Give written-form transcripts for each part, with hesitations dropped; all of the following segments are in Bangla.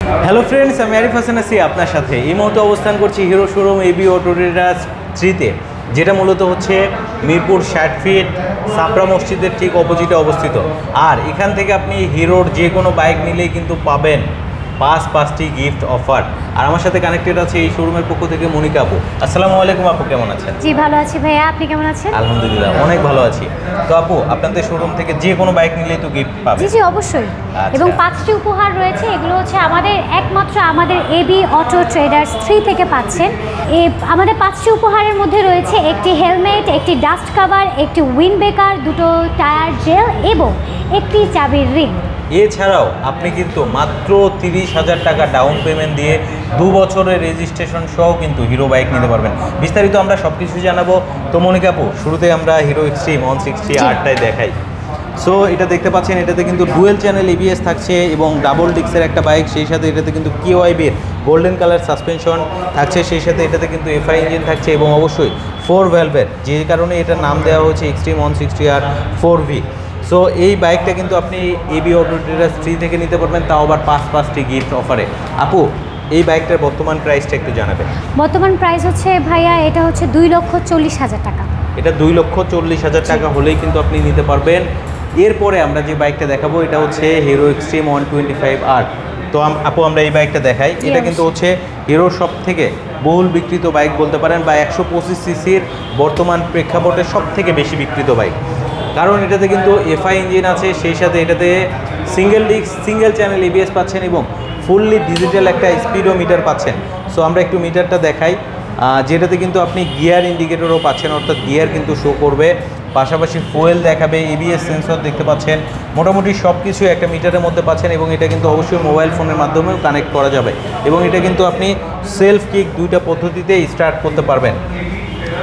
হ্যালো ফ্রেন্ডস, আমি আরিফ হাসান আছি আপনার সাথে। এই মুহূর্তে অবস্থান করছি hero showroom AB auto traders 3-তে, যেটা মূলত হচ্ছে মিরপুর 60 ফিট সাপড়া মসজিদের ঠিক অপোজিটে অবস্থিত। আর এখান থেকে আপনি হিরোর যে কোনো বাইক নিলেই কিন্তু পাবেন 5টি গিফট অফার। আর আমার সাথে কানেক্টেড আছে এই শোরুমের পক্ষ থেকে মনিকা আপু। আসসালামু আলাইকুম আপু, কেমন আছেন? জি ভালো আছি ভাইয়া, আপনি কেমন আছেন? আলহামদুলিল্লাহ, অনেক ভালো আছি। তো আপু, আপনাদের শোরুম থেকে যে কোনো বাইক নিলেই তো গিফট পাবেন? জি জি অবশ্যই। এবং 5টি উপহার রয়েছে, এগুলো হচ্ছে আমাদের এবি অটো ট্রেডার্স 3 থেকে পাচ্ছেন। আমাদের 5টি উপহারের মধ্যে রয়েছে একটি হেলমেট, একটি ডাস্ট কভার, একটি উইন্ড ব্রেকার, 2টো টায়ার জেল এবং একটি চাবির রিং। এছাড়াও আপনি কিন্তু মাত্র 30,000 টাকা ডাউন পেমেন্ট দিয়ে 2 বছরের রেজিস্ট্রেশন সহ কিন্তু হিরো বাইক নিতে পারবেন। বিস্তারিত আমরা সব কিছু জানাবো। তো মনিকা আপু, শুরুতে আমরা হিরো এক্সট্রিম 160R দেখাই। সো এটা দেখতে পাচ্ছেন, এটাতে কিন্তু ডুয়েল চ্যানেল এবিএস থাকছে এবং ডাবল ডিক্সের একটা বাইক। সেই সাথে এটাতে কিন্তু কিওয়াইবির গোল্ডেন কালার সাসপেনশন থাকছে। সেই সাথে এটাতে কিন্তু এফআই ইঞ্জিন থাকছে এবং অবশ্যই 4 ভ্যালভের, যে কারণে এটার নাম দেওয়া হয়েছে এক্সট্রিম 160R 4V। সো এই বাইকটা কিন্তু আপনি এবি অটো ট্রেডার্স 3 থেকে নিতে পারবেন, তাও আবার 5টি গিফট অফারে। আপু, এই বাইকটার বর্তমান প্রাইসটা একটু জানাবেন। বর্তমান প্রাইস হচ্ছে ভাইয়া, এটা হচ্ছে 2,40,000 টাকা। এটা 2,40,000 টাকা হলেই কিন্তু আপনি নিতে পারবেন। এরপরে আমরা যে বাইকটা দেখাবো এটা হচ্ছে হিরো এক্সট্রিম 125R। তো আপু, আমরা এই বাইকটা দেখাই। এটা কিন্তু হচ্ছে হিরোর সব থেকে বহুল বিক্রিত বাইক বলতে পারেন, বা 125 সিসির বর্তমান প্রেক্ষাপটে সব থেকে বেশি বিক্রিত বাইক। কারণ এটাতে কিন্তু এফআই ইঞ্জিন আছে, সেই সাথে এটাতে single disc single channel ABS পাচ্ছেন এবং ফুললি ডিজিটাল একটা স্পিডোমিটার পাচ্ছেন। সো আমরা একটু মিটারটা দেখাই, যেটাতে কিন্তু আপনি গিয়ার ইন্ডিকেটরও পাচ্ছেন, অর্থাৎ গিয়ার কিন্তু শো করবে, পাশাপাশি ফুয়েল দেখাবে, এবিএস সেন্সর দেখতে পাচ্ছেন। মোটামুটি সব কিছু একটা মিটারের মধ্যে পাচ্ছেন এবং এটা কিন্তু অবশ্যই মোবাইল ফোনের মাধ্যমেও কানেক্ট করা যাবে এবং এটা কিন্তু আপনি সেলফ কিক 2টা পদ্ধতিতে স্টার্ট করতে পারবেন।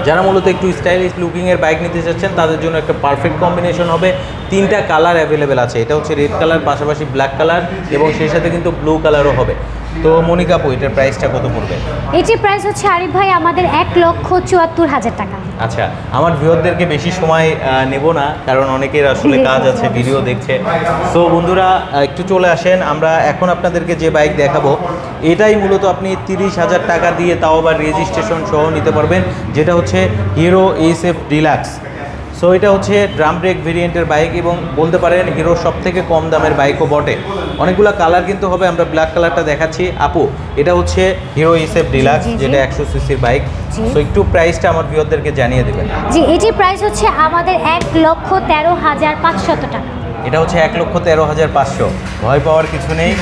যারা মূলত একটু স্টাইলিশ লুকিংয়ের বাইক নিতে চাচ্ছেন তাদের জন্য একটা পারফেক্ট কম্বিনেশন হবে। 3টা কালার অ্যাভেলেবেল আছে, এটা হচ্ছে রেড কালার, পাশাপাশি ব্ল্যাক কালার এবং সেই সাথে কিন্তু ব্লু কালারও হবে। তো মনিকা আপু, এটার প্রাইসটা কত পড়বে? এটির প্রাইস হচ্ছে আরিফ ভাই আমাদের 1,74,000 টাকা। আচ্ছা, আমার ভিউয়ারদেরকে বেশি সময় নেব না, কারণ অনেকের আসলে কাজ আছে, ভিডিও দেখছে। সো বন্ধুরা, একটু চলে আসেন। আমরা এখন আপনাদেরকে যে বাইক দেখাবো এটাই মূলত আপনি 30,000 টাকা দিয়ে, তাও আবার রেজিস্ট্রেশন সহ নিতে পারবেন, যেটা হচ্ছে হিরো SF ডিলাক্স। সো এটা হচ্ছে ড্রাম ব্রেক ভেরিয়েন্টের বাইক এবং বলতে পারেন হিরোর সব থেকে কম দামের বাইকও বটে। অনেকগুলো কালার কিন্তু হবে, আমরা ব্ল্যাক কালারটা দেখাচ্ছি। আপু, এটা হচ্ছে হিরো SF ডিলাক্স, যেটা 100 সিসির বাইক। সো একটু প্রাইসটা আমার ভিউয়ারদেরকে জানিয়ে দেবেন। জি, এটির প্রাইস হচ্ছে আমাদের 1,13,500 টাকা। এটা হচ্ছে 1,13,500। ভয় পাওয়ার কিছু নেই।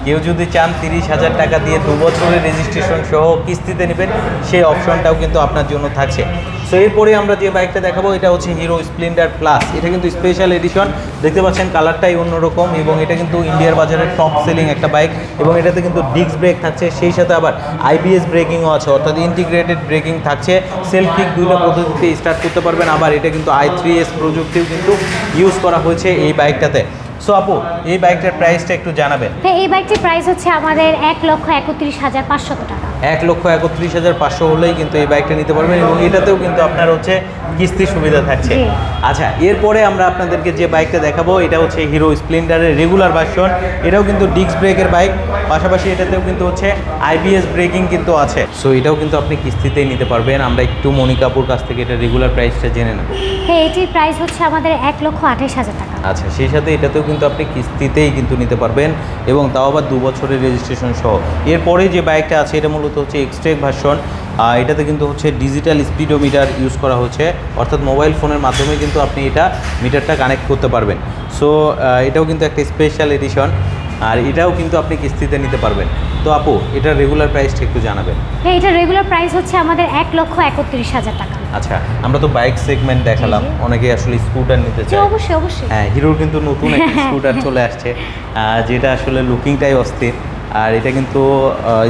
কেউ যদি চান 30,000 টাকা দিয়ে 2 বছরের রেজিস্ট্রেশন সহ কিস্তিতে নেবেন, সেই অপশনটাও কিন্তু আপনার জন্য থাকছে। সো এরপরে আমরা যে বাইকটা দেখাবো এটা হচ্ছে হিরো স্প্লেন্ডার প্লাস। এটা কিন্তু স্পেশাল এডিশন, দেখতে পাচ্ছেন কালারটাই অন্যরকম এবং এটা কিন্তু ইন্ডিয়ার বাজারের টপ সেলিং একটা বাইক এবং এটাতে কিন্তু ডিস্ক ব্রেক থাকছে, সেই সাথে আবার আইবিএস ব্রেকিংও আছে, অর্থাৎ ইন্টিগ্রেটেড ব্রেকিং থাকছে। সেলফ কিক 2টা পদ্ধতিতে স্টার্ট করতে পারবেন। আবার এটা কিন্তু i3S প্রযুক্তিও কিন্তু ইউজ করা হয়েছে এই বাইকটাতে। সো আপু, এই বাইকটার প্রাইসটা একটু জানাবেন। হ্যাঁ, এই বাইকটির প্রাইস হচ্ছে আমাদের 1,31,500 টাকা। 1,31,500 হলেই কিন্তু এই বাইকটা নিতে পারবেন এবং এটাতেও কিন্তু আপনার হচ্ছে কিস্তি সুবিধা থাকছে। আচ্ছা, এরপরে আমরা আপনাদেরকে যে বাইকটা দেখাবো এটা হচ্ছে হিরো স্প্লেন্ডারের রেগুলার ভার্সন। এটাও কিন্তু ডিস্ক ব্রেকের বাইক, পাশাপাশি এটাতেও কিন্তু হচ্ছে আইবিএস ব্রেকিং কিন্তু আছে। সো এটাও কিন্তু আপনি কিস্তিতেই নিতে পারবেন। আমরা একটু মনিকাপুর কাছ থেকে এটা রেগুলার প্রাইসটা জেনে নেব। হ্যাঁ, এটির প্রাইস হচ্ছে আমাদের 1,28,000 টাকা। আচ্ছা, সেই সাথে এটাতেও কিন্তু আপনি কিস্তিতেই কিন্তু নিতে পারবেন এবং তাও আবার 2 বছরের রেজিস্ট্রেশন সহ। এরপরে যে বাইকটা আছে এটা মূলত হচ্ছে এক্সট্রেক ভার্সন। এটাতে কিন্তু হচ্ছে ডিজিটাল স্পিডোমিটার ইউজ করা হচ্ছে, অর্থাৎ মোবাইল ফোনের মাধ্যমে কিন্তু আপনি এটা মিটারটা কানেক্ট করতে পারবেন। সো এটাও কিন্তু একটা স্পেশাল এডিশন, আর এটাও কিন্তু আপনি কিস্তিতে নিতে পারবেন। তো আপু, এটার রেগুলার প্রাইসটা একটু জানাবেন। হ্যাঁ, এটার রেগুলার প্রাইস হচ্ছে আমাদের 1,31,000 টাকা। আচ্ছা, আমরা তো বাইক সেগমেন্ট দেখালাম, অনেকে আসলে স্কুটার নিতে চায়। অবশ্যই অবশ্যই। হ্যাঁ, হিরোর কিন্তু নতুন একটা স্কুটার চলে আসছে, যেটা আসলে লুকিংটাই অস্থির। আর এটা কিন্তু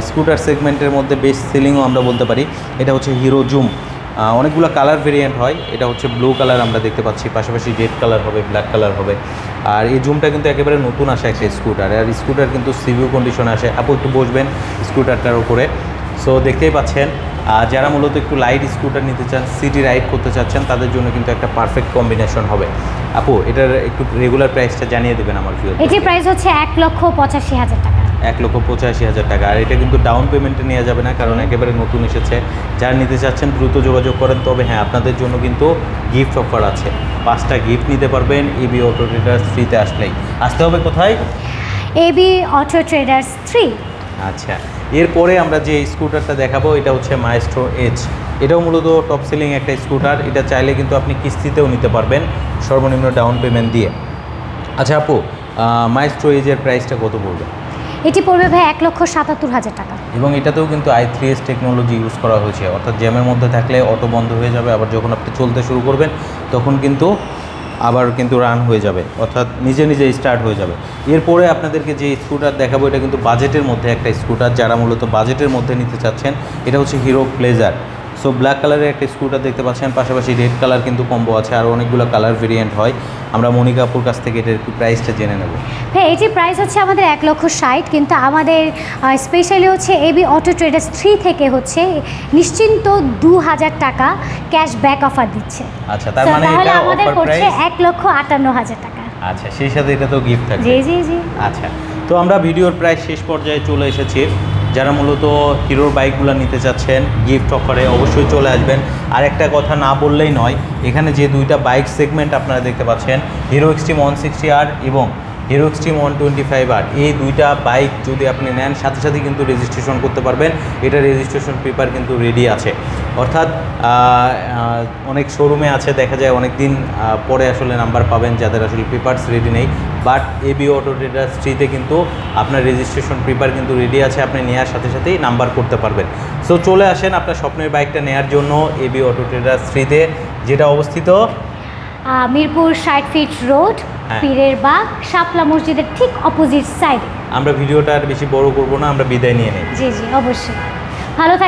স্কুটার সেগমেন্টের মধ্যে বেস্ট সেলিংও আমরা বলতে পারি। এটা হচ্ছে হিরো জুম। অনেকগুলো কালার ভেরিয়েন্ট হয়। এটা হচ্ছে ব্লু কালার আমরা দেখতে পাচ্ছি, পাশাপাশি রেড কালার হবে, ব্ল্যাক কালার হবে। আর এই জুমটা কিন্তু একেবারে নতুন আসে একটা স্কুটার, আর স্কুটার কিন্তু সিভিউ কন্ডিশনে আসে। আপু, একটু বসবেন স্কুটারটার উপরে। সো দেখতেই পাচ্ছেন, যারা মূলত একটু লাইট স্কুটার নিতে চান, সিটি রাইড করতে চাচ্ছেন, তাদের জন্য কিন্তু একটা পারফেক্ট কম্বিনেশন হবে। আপু, এটার একটু রেগুলার প্রাইসটা জানিয়ে দেবেন আমার ভিউ। এটির প্রাইস হচ্ছে 1,85,000 টাকা। 1,85,000 টাকা। আর এটা কিন্তু ডাউন পেমেন্টে নেওয়া যাবে না, কারণ একেবারে নতুন এসেছে। যারা নিতে চাচ্ছেন দ্রুত যোগাযোগ করেন। তবে হ্যাঁ, আপনাদের জন্য কিন্তু গিফট অফার আছে, 5টা গিফট নিতে পারবেন এবি অটো ট্রেডার্স 3-তে আসলেই। আসতে হবে কোথায়? AB auto Traders 3। আচ্ছা, এরপরে আমরা যে স্কুটারটা দেখাবো এটা হচ্ছে মাইস্ট্রো এজ। এটাও মূলত টপ সেলিং একটা স্কুটার। এটা চাইলে কিন্তু আপনি কিস্তিতেও নিতে পারবেন সর্বনিম্ন ডাউন পেমেন্ট দিয়ে। আচ্ছা আপু, মাইস্ট্রো এজের প্রাইসটা কত পড়বে? এটি পড়বে ভাই 1,77,000 টাকা। এবং এটাতেও কিন্তু i3s টেকনোলজি ইউজ করা হয়েছে, অর্থাৎ জ্যামের মধ্যে থাকলে অটো বন্ধ হয়ে যাবে, আবার যখন আপনি চলতে শুরু করবেন তখন কিন্তু আবার কিন্তু রান হয়ে যাবে, অর্থাৎ নিজে নিজে স্টার্ট হয়ে যাবে। এরপরে আপনাদেরকে যে স্কুটার দেখাবো এটা কিন্তু বাজেটের মধ্যে একটা স্কুটার, যারা মূলত বাজেটের মধ্যে নিতে চাচ্ছেন। এটা হচ্ছে হিরো প্লেজার। সো ব্ল্যাক কালারের একটা স্কুটার দেখতে পাচ্ছেন, পাশাপাশি রেড কালার কিন্তু কম্বো আছে, আর অনেকগুলো কালার ভেরিয়েন্ট হয়। আমরা মনিকা আপুর কাছ থেকে এটার একটু প্রাইসটা জেনে নেব। হ্যাঁ, এটির প্রাইস হচ্ছে আমাদের 1,60,000, কিন্তু আমাদের স্পেশালি হচ্ছে এবি অটো ট্রেডার্স 3 থেকে হচ্ছে নিশ্চিন্ত 2,000 টাকা ক্যাশব্যাক অফার দিচ্ছে। আচ্ছা, তার So, মানে তাহলে এটা আমাদের অফার পড়ছে প্রাইস 1,58,000 টাকা। আচ্ছা, সেই সাথে এটা তো গিফট থাকবে। জি জি জি। আচ্ছা, তো আমরা ভিডিওর প্রায় শেষ পর্যায়ে চলে এসেছি। যারা মূলত হিরোর বাইকগুলো নিতে চাচ্ছেন গিফট অফারে অবশ্যই চলে আসবেন। আর একটা কথা না বললেই নয়, এখানে যে 2টা বাইক সেগমেন্ট আপনারা দেখতে পাচ্ছেন, হিরো এক্সট্রিম 160R এবং হিরো এক্সট্রিম 125R, এই 2টা বাইক যদি আপনি নেন সাথে সাথে কিন্তু রেজিস্ট্রেশন করতে পারবেন। এটা রেজিস্ট্রেশন পেপার কিন্তু রেডি আছে, অর্থাৎ অনেক শোরুমে আছে দেখা যায় অনেক দিন পরে আসলে নাম্বার পাবেন যাদের আসলে পেপারস রেডি নেই। বাট এবি অটো ট্রেডার্স 3-তে কিন্তু আপনার রেজিস্ট্রেশন পেপার কিন্তু রেডি আছে, আপনি নেওয়ার সাথে সাথেই নাম্বার করতে পারবেন। সো চলে আসেন আপনার স্বপ্নের বাইকটা নেওয়ার জন্য এবি অটো ট্রেডার্স 3-তে, যেটা অবস্থিত মিরপুর 60 ফিট রোড, পীরের বাগ, শাপলা মসজিদের ঠিক অপোজিট সাইডে। আমরা ভিডিওটা আর বেশি বড় করব না, আমরা বিদায় নিয়ে নেই। জি জি, অবশ্যই। ভালো থাকবেন।